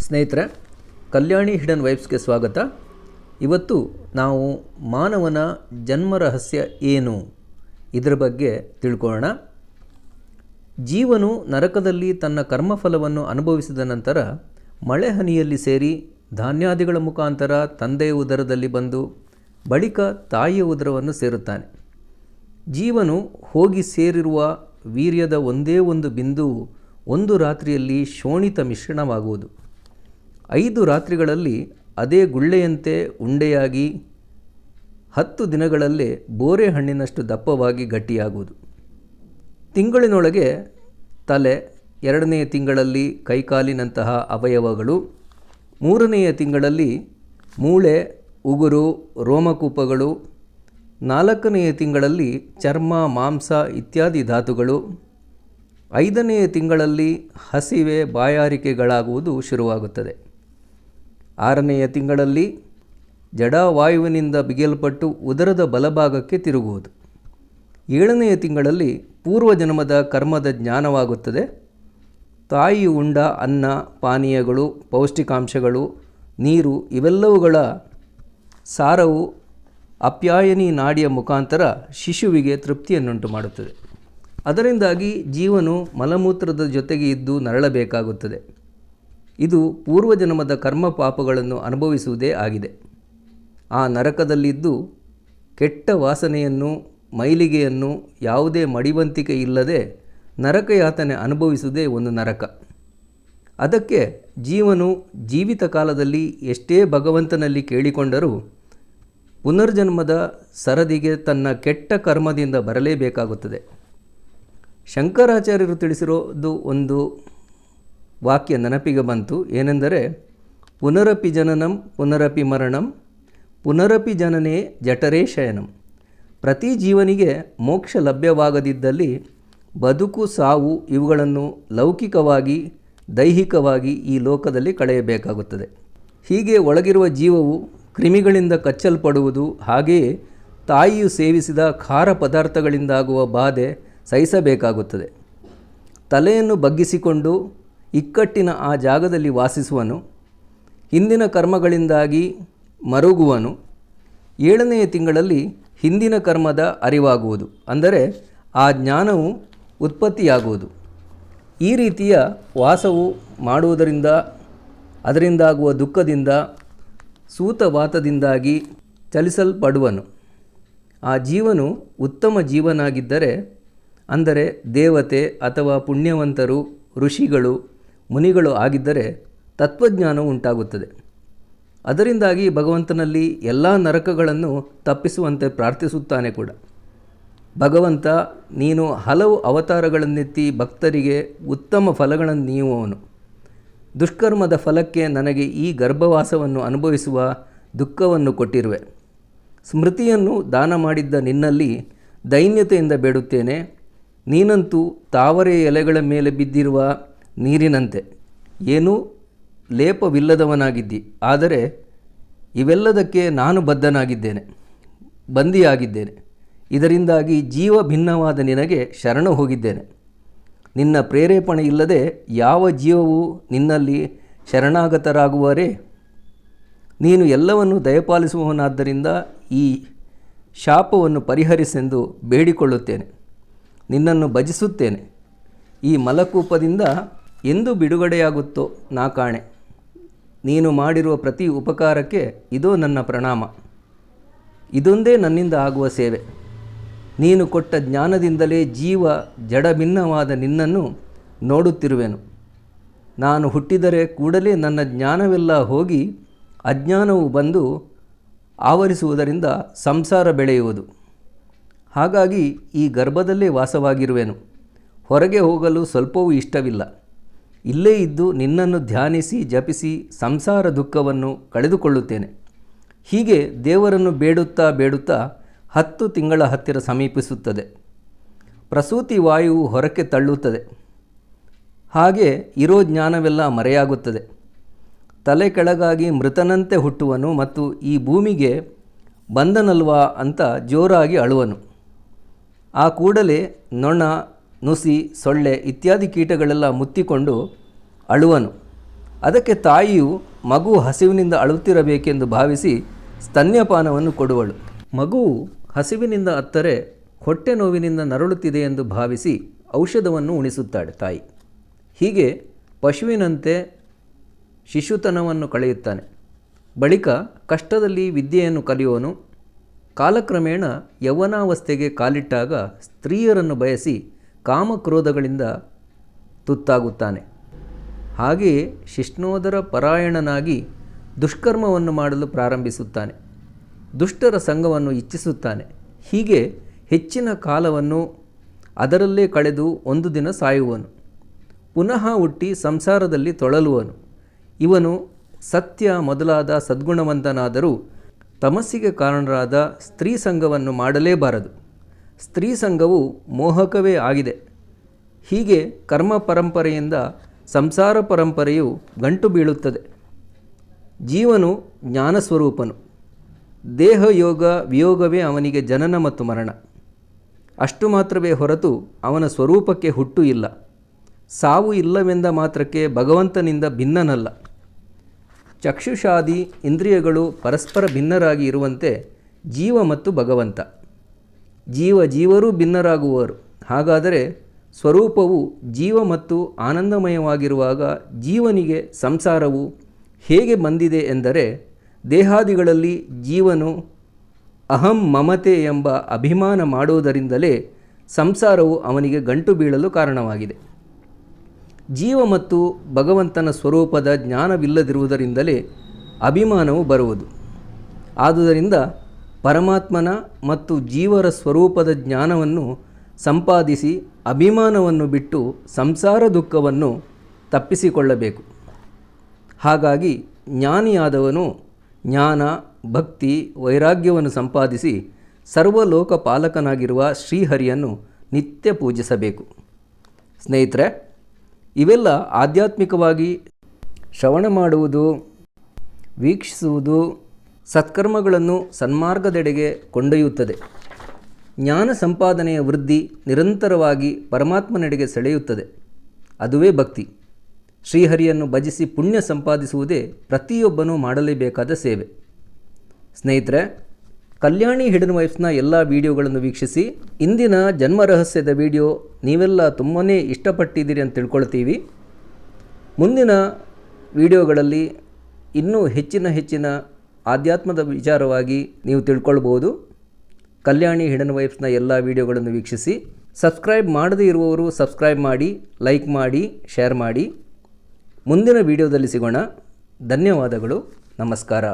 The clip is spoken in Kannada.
ಸ್ನೇಹಿತರೆ, ಕಲ್ಯಾಣಿ ಹಿಡನ್ ವೈಬ್ಸ್ಗೆ ಸ್ವಾಗತ. ಇವತ್ತು ನಾವು ಮಾನವನ ಜನ್ಮ ರಹಸ್ಯ ಏನು ಇದರ ಬಗ್ಗೆ ತಿಳ್ಕೊಳ್ಳೋಣ. ಜೀವನು ನರಕದಲ್ಲಿ ತನ್ನ ಕರ್ಮಫಲವನ್ನು ಅನುಭವಿಸಿದ ನಂತರ ಮಳೆ ಹನಿಯಲ್ಲಿ ಸೇರಿ ಧಾನ್ಯಾದಿಗಳ ಮುಖಾಂತರ ತಂದೆಯ ಉದರದಲ್ಲಿ ಬಂದು ಬಳಿಕ ತಾಯಿಯ ಉದರವನ್ನು ಸೇರುತ್ತಾನೆ. ಜೀವನು ಹೋಗಿ ಸೇರಿರುವ ವೀರ್ಯದ ಒಂದೇ ಒಂದು ಬಿಂದುವು ಒಂದು ರಾತ್ರಿಯಲ್ಲಿ ಶೋಣಿತ ಮಿಶ್ರಣವಾಗುವುದು. 5 ರಾತ್ರಿಗಳಲ್ಲಿ ಅದೇ ಗುಳ್ಳೆಯಂತೆ ಉಂಡೆಯಾಗಿ 10 ದಿನಗಳಲ್ಲೇ ಬೋರೆ ಹಣ್ಣಿನಷ್ಟು ದಪ್ಪವಾಗಿ ಗಟ್ಟಿಯಾಗುವುದು. ತಿಂಗಳಿನೊಳಗೆ ತಲೆ, 2ನೆಯ ತಿಂಗಳಲ್ಲಿ ಕೈಕಾಲಿನಂತಹ ಅವಯವಗಳು, 3ನೆಯ ತಿಂಗಳಲ್ಲಿ ಮೂಳೆ, ಉಗುರು, ರೋಮಕೂಪಗಳು, 4ನೆಯ ತಿಂಗಳಲ್ಲಿ ಚರ್ಮ, ಮಾಂಸ ಇತ್ಯಾದಿ ಧಾತುಗಳು, 5ನೆಯ ತಿಂಗಳಲ್ಲಿ ಹಸಿವೆ, ಬಾಯಾರಿಕೆಗಳಾಗುವುದು ಶುರುವಾಗುತ್ತದೆ. 6ನೆಯ ತಿಂಗಳಲ್ಲಿ ಜಡವಾಯುವಿನಿಂದ ಬಿಗಿಯಲ್ಪಟ್ಟು ಉದರದ ಬಲಭಾಗಕ್ಕೆ ತಿರುಗುವುದು. 7ನೆಯ ತಿಂಗಳಲ್ಲಿ ಪೂರ್ವಜನ್ಮದ ಕರ್ಮದ ಜ್ಞಾನವಾಗುತ್ತದೆ. ತಾಯಿ ಉಂಡ ಅನ್ನ, ಪಾನೀಯಗಳು, ಪೌಷ್ಟಿಕಾಂಶಗಳು, ನೀರು ಇವೆಲ್ಲವುಗಳ ಸಾರವು ಅಪ್ಯಾಯನಿ ನಾಡಿಯ ಮುಖಾಂತರ ಶಿಶುವಿಗೆ ತೃಪ್ತಿಯನ್ನುಂಟು ಮಾಡುತ್ತದೆ. ಅದರಿಂದಾಗಿ ಜೀವನು ಮಲಮೂತ್ರದ ಜೊತೆಗೆ ಇದ್ದು ನರಳಬೇಕಾಗುತ್ತದೆ. ಇದು ಪೂರ್ವಜನ್ಮದ ಕರ್ಮ ಪಾಪಗಳನ್ನು ಅನುಭವಿಸುವುದೇ ಆಗಿದೆ. ಆ ನರಕದಲ್ಲಿದ್ದು ಕೆಟ್ಟ ವಾಸನೆಯನ್ನು, ಮೈಲಿಗೆಯನ್ನು, ಯಾವುದೇ ಮಡಿವಂತಿಕೆ ಇಲ್ಲದೆ ನರಕಯಾತನೆ ಅನುಭವಿಸುವುದೇ ಒಂದು ನರಕ. ಅದಕ್ಕೆ ಜೀವನು ಜೀವಿತ ಕಾಲದಲ್ಲಿ ಎಷ್ಟೇ ಭಗವಂತನಲ್ಲಿ ಕೇಳಿಕೊಂಡರೂ ಪುನರ್ಜನ್ಮದ ಸರದಿಗೆ ತನ್ನ ಕೆಟ್ಟ ಕರ್ಮದಿಂದ ಬರಲೇಬೇಕಾಗುತ್ತದೆ. ಶಂಕರಾಚಾರ್ಯರು ತಿಳಿಸಿರೋದು ಒಂದು ವಾಕ್ಯ ನೆನಪಿಗೆ ಬಂತು. ಏನೆಂದರೆ, ಪುನರಪಿ ಜನನಂ ಪುನರಪಿ ಮರಣಂ ಪುನರಪಿ ಜನನೇ ಜಠರೇ ಶಯನಂ. ಪ್ರತಿ ಜೀವನಿಗೆ ಮೋಕ್ಷ ಲಭ್ಯವಾಗದಿದ್ದಲ್ಲಿ ಬದುಕು, ಸಾವು ಇವುಗಳನ್ನು ಲೌಕಿಕವಾಗಿ, ದೈಹಿಕವಾಗಿ ಈ ಲೋಕದಲ್ಲಿ ಕಳೆಯಬೇಕಾಗುತ್ತದೆ. ಹೀಗೆ ಒಳಗಿರುವ ಜೀವವು ಕ್ರಿಮಿಗಳಿಂದ ಕಚ್ಚಲ್ಪಡುವುದು, ಹಾಗೆಯೇ ತಾಯಿಯು ಸೇವಿಸಿದ ಖಾರ ಪದಾರ್ಥಗಳಿಂದಾಗುವ ಬಾಧೆ ಸಹಿಸಬೇಕಾಗುತ್ತದೆ. ತಲೆಯನ್ನು ಬಗ್ಗಿಸಿಕೊಂಡು ಇಕ್ಕಟ್ಟಿನ ಆ ಜಾಗದಲ್ಲಿ ವಾಸಿಸುವನು. ಹಿಂದಿನ ಕರ್ಮಗಳಿಂದಾಗಿ ಮರುಗುವನು. 7ನೆಯ ತಿಂಗಳಲ್ಲಿ ಹಿಂದಿನ ಕರ್ಮದ ಅರಿವಾಗುವುದು, ಅಂದರೆ ಆ ಜ್ಞಾನವು ಉತ್ಪತ್ತಿಯಾಗುವುದು. ಈ ರೀತಿಯ ವಾಸವು ಮಾಡುವುದರಿಂದ ಅದರಿಂದಾಗುವ ದುಃಖದಿಂದ, ಸೂತವಾತದಿಂದಾಗಿ ಚಲಿಸಲ್ಪಡುವನು. ಆ ಜೀವನು ಉತ್ತಮ ಜೀವನಾಗಿದ್ದರೆ, ಅಂದರೆ ದೇವತೆ ಅಥವಾ ಪುಣ್ಯವಂತರು, ಋಷಿಗಳು, ಮುನಿಗಳು ಆಗಿದ್ದರೆ ತತ್ವಜ್ಞಾನವು ಉಂಟಾಗುತ್ತದೆ. ಅದರಿಂದಾಗಿ ಭಗವಂತನಲ್ಲಿ ಎಲ್ಲ ನರಕಗಳನ್ನು ತಪ್ಪಿಸುವಂತೆ ಪ್ರಾರ್ಥಿಸುತ್ತಾನೆ ಕೂಡ. ಭಗವಂತ, ನೀನು ಹಲವು ಅವತಾರಗಳನ್ನೆತ್ತಿ ಭಕ್ತರಿಗೆ ಉತ್ತಮ ಫಲಗಳನ್ನು ನೀಡುವವನು. ದುಷ್ಕರ್ಮದ ಫಲಕ್ಕೆ ನನಗೆ ಈ ಗರ್ಭವಾಸವನ್ನು ಅನುಭವಿಸುವ ದುಃಖವನ್ನು ಕೊಟ್ಟಿರುವೆ. ಸ್ಮೃತಿಯನ್ನು ದಾನ ಮಾಡಿದ್ದ ನಿನ್ನಲ್ಲಿ ದೈನ್ಯತೆಯಿಂದ ಬೇಡುತ್ತೇನೆ. ನೀನಂತೂ ತಾವರೆ ಎಲೆಗಳ ಮೇಲೆ ಬಿದ್ದಿರುವ ನೀರಿನಂತೆ ಏನೂ ಲೇಪವಿಲ್ಲದವನಾಗಿದ್ದಿ. ಆದರೆ ಇವೆಲ್ಲದಕ್ಕೆ ನಾನು ಬಂದಿಯಾಗಿದ್ದೇನೆ. ಇದರಿಂದಾಗಿ ಜೀವ ಭಿನ್ನವಾದ ನಿನಗೆ ಶರಣ ಹೋಗಿದ್ದೇನೆ. ನಿನ್ನ ಪ್ರೇರೇಪಣೆ ಇಲ್ಲದೆ ಯಾವ ಜೀವವು ನಿನ್ನಲ್ಲಿ ಶರಣಾಗತರಾಗುವರೇ? ನೀನು ಎಲ್ಲವನ್ನು ದಯಪಾಲಿಸುವವನಾದ್ದರಿಂದ ಈ ಶಾಪವನ್ನು ಪರಿಹರಿಸೆಂದು ಬೇಡಿಕೊಳ್ಳುತ್ತೇನೆ. ನಿನ್ನನ್ನು ಭಜಿಸುತ್ತೇನೆ. ಈ ಮಲಕೂಪದಿಂದ ಎಂದು ಬಿಡುಗಡೆಯಾಗುತ್ತೋ ನಾ ಕಾಣೆ. ನೀನು ಮಾಡಿರುವ ಪ್ರತಿ ಉಪಕಾರಕ್ಕೆ ಇದೋ ನನ್ನ ಪ್ರಣಾಮ. ಇದೊಂದೇ ನನ್ನಿಂದ ಆಗುವ ಸೇವೆ. ನೀನು ಕೊಟ್ಟ ಜ್ಞಾನದಿಂದಲೇ ಜೀವ ಜಡಭಿನ್ನವಾದ ನಿನ್ನನ್ನು ನೋಡುತ್ತಿರುವೆನು. ನಾನು ಹುಟ್ಟಿದರೆ ಕೂಡಲೇ ನನ್ನ ಜ್ಞಾನವೆಲ್ಲ ಹೋಗಿ ಅಜ್ಞಾನವು ಬಂದು ಆವರಿಸುವುದರಿಂದ ಸಂಸಾರ ಬೆಳೆಯುವುದು. ಹಾಗಾಗಿ ಈ ಗರ್ಭದಲ್ಲೇ ವಾಸವಾಗಿರುವೆನು. ಹೊರಗೆ ಹೋಗಲು ಸ್ವಲ್ಪವೂ ಇಷ್ಟವಿಲ್ಲ. ಇಲ್ಲೇ ಇದ್ದು ನಿನ್ನನ್ನು ಧ್ಯಾನಿಸಿ ಜಪಿಸಿ ಸಂಸಾರ ದುಃಖವನ್ನು ಕಳೆದುಕೊಳ್ಳುತ್ತೇನೆ. ಹೀಗೆ ದೇವರನ್ನು ಬೇಡುತ್ತಾ 10 ತಿಂಗಳ ಹತ್ತಿರ ಸಮೀಪಿಸುತ್ತದೆ. ಪ್ರಸೂತಿ ವಾಯುವು ಹೊರಕ್ಕೆ ತಳ್ಳುತ್ತದೆ. ಹಾಗೆ ಇರೋ ಜ್ಞಾನವೆಲ್ಲ ಮರೆಯಾಗುತ್ತದೆ. ತಲೆ ಕೆಳಗಾಗಿ ಮೃತನಂತೆ ಹುಟ್ಟುವನು ಮತ್ತು ಈ ಭೂಮಿಗೆ ಬಂದನಲ್ವಾ ಅಂತ ಜೋರಾಗಿ ಅಳುವನು. ಆ ಕೂಡಲೇ ನೊಣ, ನುಸಿ, ಸೊಳ್ಳೆ ಇತ್ಯಾದಿ ಕೀಟಗಳೆಲ್ಲ ಮುತ್ತಿಕೊಂಡು ಅಳುವನು. ಅದಕ್ಕೆ ತಾಯಿಯು ಮಗು ಹಸಿವಿನಿಂದ ಅಳುತ್ತಿರಬೇಕೆಂದು ಭಾವಿಸಿ ಸ್ತನ್ಯಪಾನವನ್ನು ಕೊಡುವಳು. ಮಗುವು ಹಸಿವಿನಿಂದ ಅತ್ತರೆ ಹೊಟ್ಟೆ ನೋವಿನಿಂದ ನರಳುತ್ತಿದೆ ಎಂದು ಭಾವಿಸಿ ಔಷಧವನ್ನು ಉಣಿಸುತ್ತಾಳೆ ತಾಯಿ. ಹೀಗೆ ಪಶುವಿನಂತೆ ಶಿಶುತನವನ್ನು ಕಳೆಯುತ್ತಾನೆ. ಬಳಿಕ ಕಷ್ಟದಲ್ಲಿ ವಿದ್ಯೆಯನ್ನು ಕಲಿಯುವನು. ಕಾಲಕ್ರಮೇಣ ಯೌವನಾವಸ್ಥೆಗೆ ಕಾಲಿಟ್ಟಾಗ ಸ್ತ್ರೀಯರನ್ನು ಬಯಸಿ ಕಾಮಕ್ರೋಧಗಳಿಂದ ತುತ್ತಾಗುತ್ತಾನೆ. ಹಾಗೆಯೇ ಶಿಷ್ಣೋದರ ಪರಾಯಣನಾಗಿ ದುಷ್ಕರ್ಮವನ್ನು ಮಾಡಲು ಪ್ರಾರಂಭಿಸುತ್ತಾನೆ. ದುಷ್ಟರ ಸಂಘವನ್ನು ಇಚ್ಛಿಸುತ್ತಾನೆ. ಹೀಗೆ ಹೆಚ್ಚಿನ ಕಾಲವನ್ನು ಅದರಲ್ಲೇ ಕಳೆದು ಒಂದು ದಿನ ಸಾಯುವನು. ಪುನಃ ಹುಟ್ಟಿ ಸಂಸಾರದಲ್ಲಿ ತೊಳಲುವನು. ಇವನು ಸತ್ಯ ಮೊದಲಾದ ಸದ್ಗುಣವಂತನಾದರೂ ತಮಸ್ಸಿಗೆ ಕಾರಣರಾದ ಸ್ತ್ರೀ ಸಂಘವನ್ನು ಮಾಡಲೇಬಾರದು. ಸ್ತ್ರೀ ಸಂಘವು ಮೋಹಕವೇ ಆಗಿದೆ. ಹೀಗೆ ಕರ್ಮ ಪರಂಪರೆಯಿಂದ ಸಂಸಾರ ಪರಂಪರೆಯು ಗಂಟು ಬೀಳುತ್ತದೆ. ಜೀವನು ಜ್ಞಾನಸ್ವರೂಪನು. ದೇಹ ಯೋಗ ವಿಯೋಗವೇ ಅವನಿಗೆ ಜನನ ಮತ್ತು ಮರಣ. ಅಷ್ಟು ಮಾತ್ರವೇ ಹೊರತು ಅವನ ಸ್ವರೂಪಕ್ಕೆ ಹುಟ್ಟು ಇಲ್ಲ. ಸಾವು ಇಲ್ಲವೆಂದ ಮಾತ್ರಕ್ಕೆ ಭಗವಂತನಿಂದ ಭಿನ್ನನಲ್ಲ. ಚಕ್ಷುಷಾದಿ ಇಂದ್ರಿಯಗಳು ಪರಸ್ಪರ ಭಿನ್ನರಾಗಿ ಇರುವಂತೆ ಜೀವ ಮತ್ತು ಭಗವಂತ ಜೀವರೂ ಭಿನ್ನರಾಗುವರು. ಹಾಗಾದರೆ ಸ್ವರೂಪವು ಜೀವ ಮತ್ತು ಆನಂದಮಯವಾಗಿರುವಾಗ ಜೀವನಿಗೆ ಸಂಸಾರವು ಹೇಗೆ ಬಂದಿದೆ ಎಂದರೆ, ದೇಹಾದಿಗಳಲ್ಲಿ ಜೀವನು ಅಹಂ ಮಮತೆ ಎಂಬ ಅಭಿಮಾನ ಮಾಡುವುದರಿಂದಲೇ ಸಂಸಾರವು ಅವನಿಗೆ ಗಂಟು ಬೀಳಲು ಕಾರಣವಾಗಿದೆ. ಜೀವ ಮತ್ತು ಭಗವಂತನ ಸ್ವರೂಪದ ಜ್ಞಾನವಿಲ್ಲದಿರುವುದರಿಂದಲೇ ಅಭಿಮಾನವು ಬರುವುದು. ಆದುದರಿಂದ ಪರಮಾತ್ಮನ ಮತ್ತು ಜೀವರ ಸ್ವರೂಪದ ಜ್ಞಾನವನ್ನು ಸಂಪಾದಿಸಿ ಅಭಿಮಾನವನ್ನು ಬಿಟ್ಟು ಸಂಸಾರ ದುಃಖವನ್ನು ತಪ್ಪಿಸಿಕೊಳ್ಳಬೇಕು. ಹಾಗಾಗಿ ಜ್ಞಾನಿಯಾದವನು ಜ್ಞಾನ, ಭಕ್ತಿ, ವೈರಾಗ್ಯವನ್ನು ಸಂಪಾದಿಸಿ ಸರ್ವಲೋಕ ಪಾಲಕನಾಗಿರುವ ಶ್ರೀಹರಿಯನ್ನು ನಿತ್ಯ ಪೂಜಿಸಬೇಕು. ಸ್ನೇಹಿತರೆ, ಇವೆಲ್ಲ ಆಧ್ಯಾತ್ಮಿಕವಾಗಿ ಶ್ರವಣ ಮಾಡುವುದು, ವೀಕ್ಷಿಸುವುದು ಸತ್ಕರ್ಮಗಳನ್ನು ಸನ್ಮಾರ್ಗದೆಡೆಗೆ ಕೊಂಡೊಯ್ಯುತ್ತದೆ. ಜ್ಞಾನ ಸಂಪಾದನೆಯ ವೃದ್ಧಿ ನಿರಂತರವಾಗಿ ಪರಮಾತ್ಮನೆಡೆಗೆ ಸೆಳೆಯುತ್ತದೆ. ಅದುವೇ ಭಕ್ತಿ. ಶ್ರೀಹರಿಯನ್ನು ಭಜಿಸಿ ಪುಣ್ಯ ಸಂಪಾದಿಸುವುದೇ ಪ್ರತಿಯೊಬ್ಬನೂ ಮಾಡಲೇಬೇಕಾದ ಸೇವೆ. ಸ್ನೇಹಿತರೆ, ಕಲ್ಯಾಣಿ ಹಿಡನ್ ವೈಫ್ಸ್ನ ಎಲ್ಲ ವಿಡಿಯೋಗಳನ್ನು ವೀಕ್ಷಿಸಿ. ಇಂದಿನ ಜನ್ಮ ರಹಸ್ಯದ ವಿಡಿಯೋ ನೀವೆಲ್ಲ ತುಂಬಾ ಇಷ್ಟಪಟ್ಟಿದ್ದೀರಿ ಅಂತ ತಿಳ್ಕೊಳ್ತೀವಿ. ಮುಂದಿನ ವಿಡಿಯೋಗಳಲ್ಲಿ ಇನ್ನೂ ಹೆಚ್ಚಿನ ಆಧ್ಯಾತ್ಮದ ವಿಚಾರವಾಗಿ ನೀವು ತಿಳ್ಕೊಳ್ಬೋದು. ಕಲ್ಯಾಣಿ ಹಿಡನ್ ವೈಫ್ಸ್ನ ಎಲ್ಲ ವಿಡಿಯೋಗಳನ್ನು ವೀಕ್ಷಿಸಿ. ಸಬ್ಸ್ಕ್ರೈಬ್ ಮಾಡದೇ ಇರುವವರು ಸಬ್ಸ್ಕ್ರೈಬ್ ಮಾಡಿ, ಲೈಕ್ ಮಾಡಿ, ಶೇರ್ ಮಾಡಿ. ಮುಂದಿನ ವಿಡಿಯೋದಲ್ಲಿ ಸಿಗೋಣ. ಧನ್ಯವಾದಗಳು. ನಮಸ್ಕಾರ.